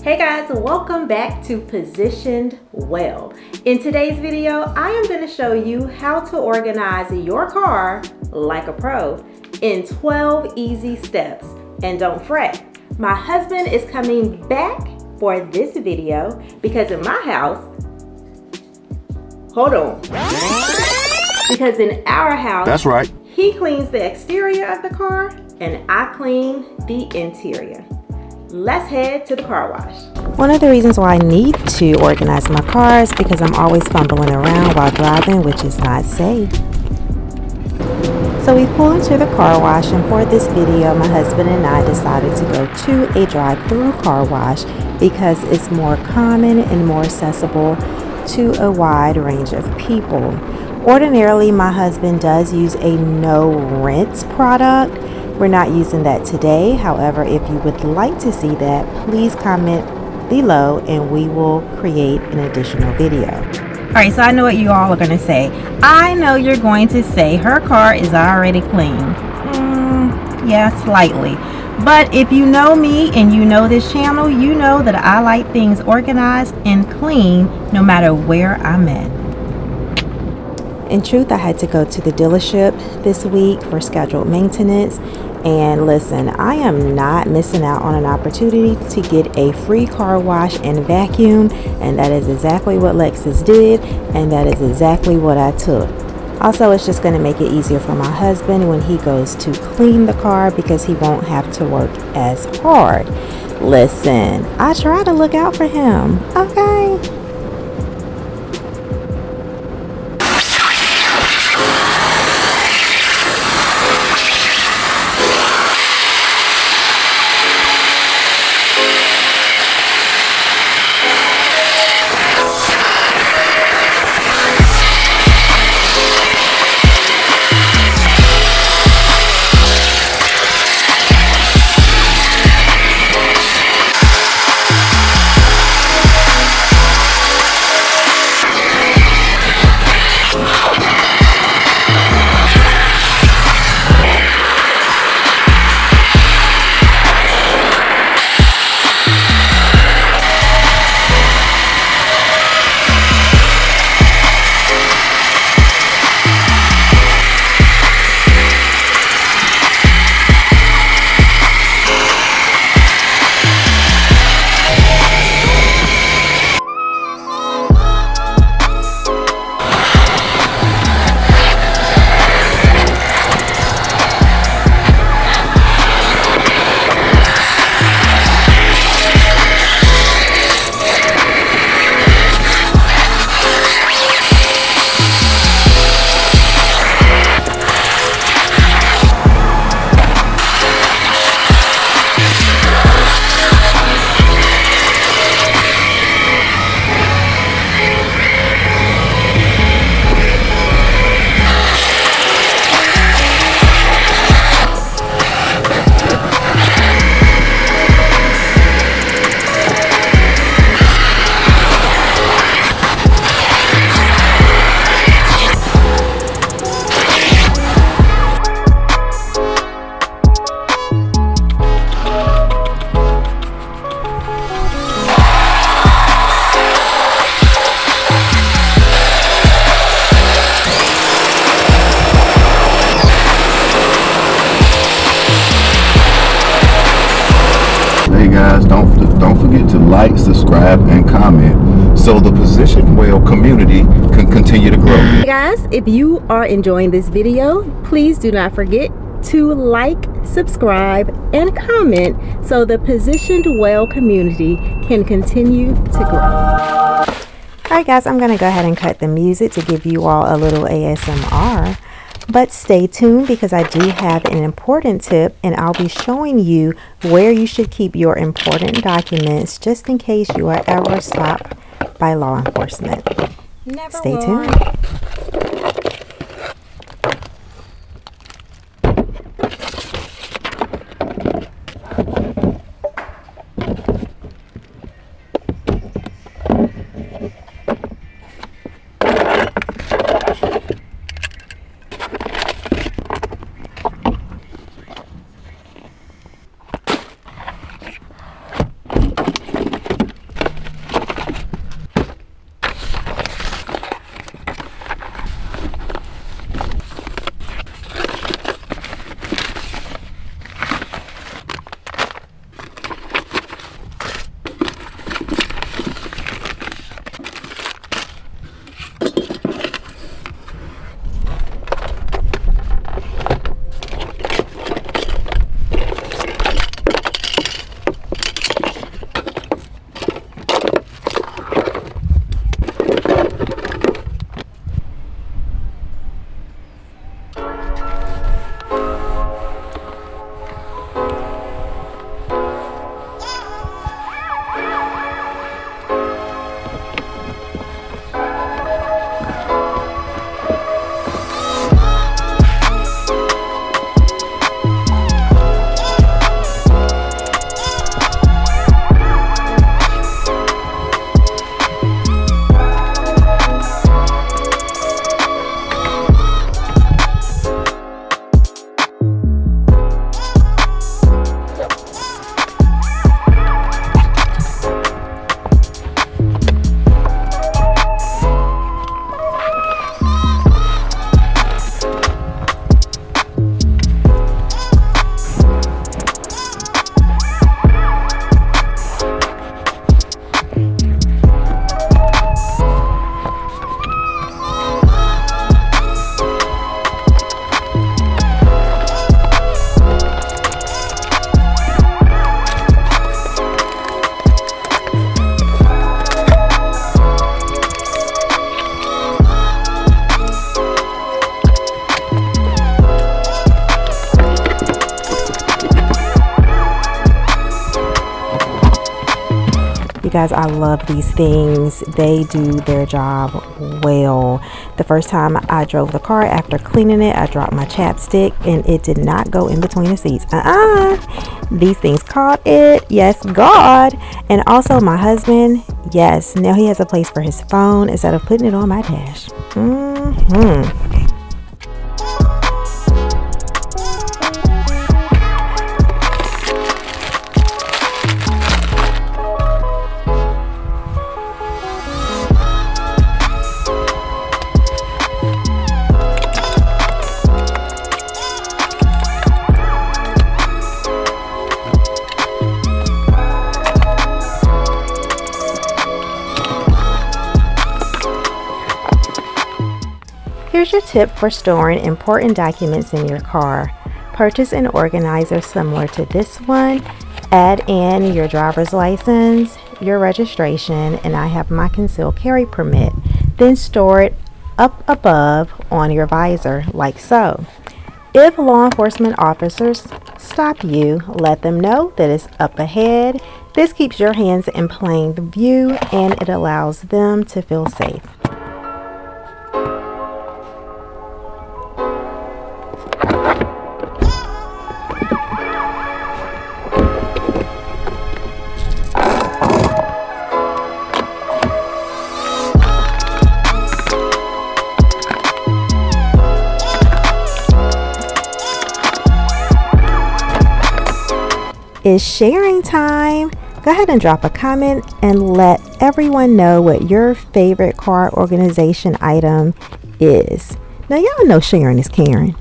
Hey guys, welcome back to Positioned Well. In today's video, I am going to show you how to organize your car like a pro in 12 easy steps. And don't fret, my husband is coming back for this video because in my house, because in our house, that's right, he cleans the exterior of the car and I clean the interior. Let's head to the car wash. One of the reasons why I need to organize my car is because I'm always fumbling around while driving, which is not safe. So we pull into the car wash, and for this video, my husband and I decided to go to a drive-through car wash because it's more common and more accessible to a wide range of people. Ordinarily, my husband does use a no-rinse product. We're not using that today. However, if you would like to see that, please comment below and we will create an additional video. All right, so I know what you all are going to say. I know you're going to say her car is already clean. Yeah, slightly. But if you know me and you know this channel, you know that I like things organized and clean no matter where I'm at. In truth, I had to go to the dealership this week for scheduled maintenance. And listen, I am not missing out on an opportunity to get a free car wash and vacuum. And that is exactly what Lexus did. And that is exactly what I took. Also, it's just going to make it easier for my husband when he goes to clean the car because he won't have to work as hard. Listen, I try to look out for him, okay? guys, don't forget to like, subscribe, and comment so the Positioned Well community can continue to grow. Hey guys, if you are enjoying this video, please do not forget to like, subscribe, and comment so the Positioned Well community can continue to grow. Alright guys, I'm going to go ahead and cut the music to give you all a little ASMR. But stay tuned because I do have an important tip and I'll be showing you where you should keep your important documents just in case you are ever stopped by law enforcement. Stay tuned. You guys, I love these things. They do their job well. The first time I drove the car after cleaning it, I dropped my chapstick and it did not go in between the seats. These things caught it. Yes, God. And also my husband, yes, now he has a place for his phone instead of putting it on my dash. Here's your tip for storing important documents in your car. Purchase an organizer similar to this one. Add in your driver's license, your registration, and I have my concealed carry permit. Then store it up above on your visor like so. If law enforcement officers stop you, let them know that it's up ahead. This keeps your hands in plain view and it allows them to feel safe. It's sharing time. Go ahead and drop a comment and let everyone know what your favorite car organization item is. Now y'all know sharing is caring.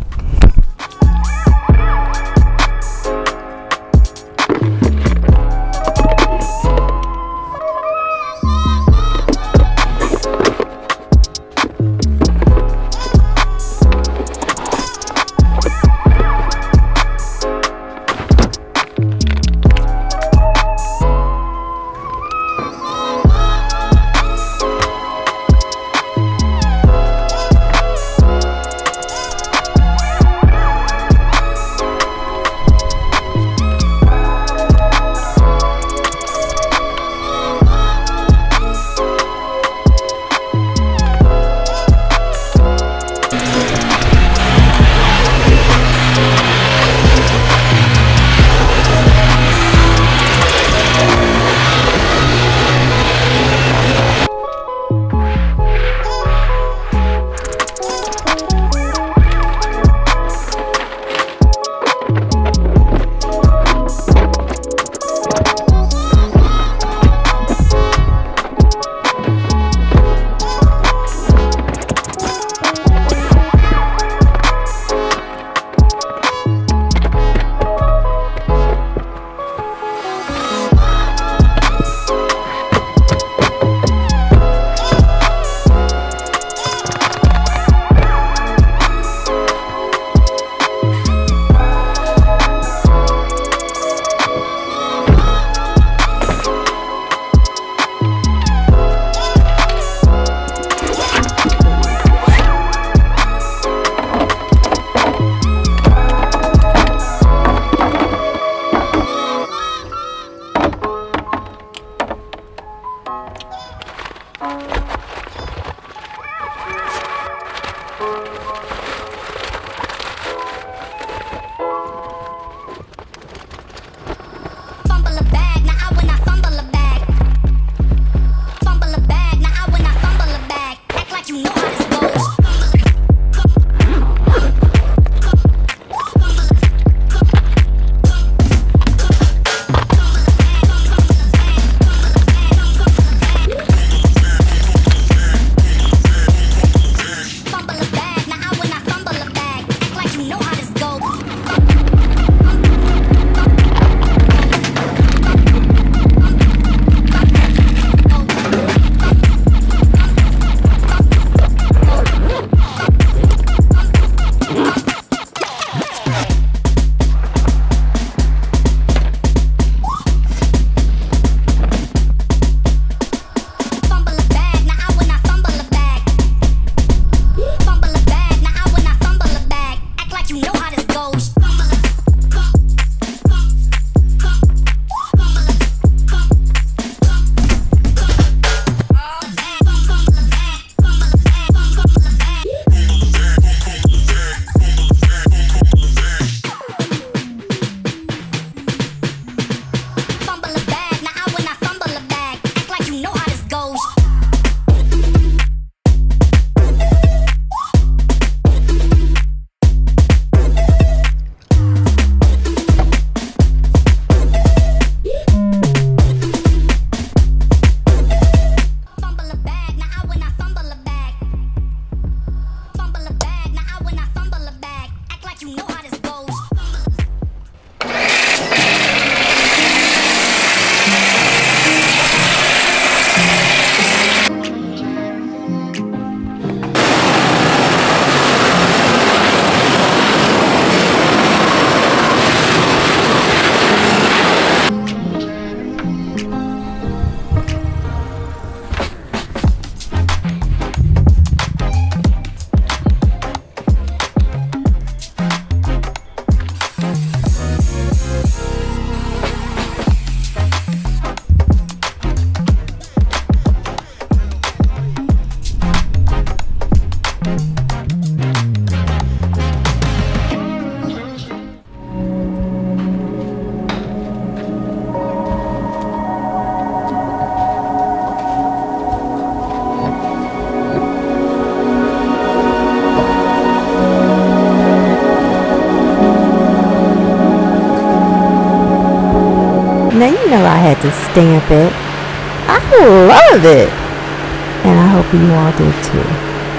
you know how this goes. Now you know I had to stamp it. I love it. And I hope you all did too.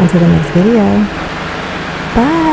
Until the next video. Bye.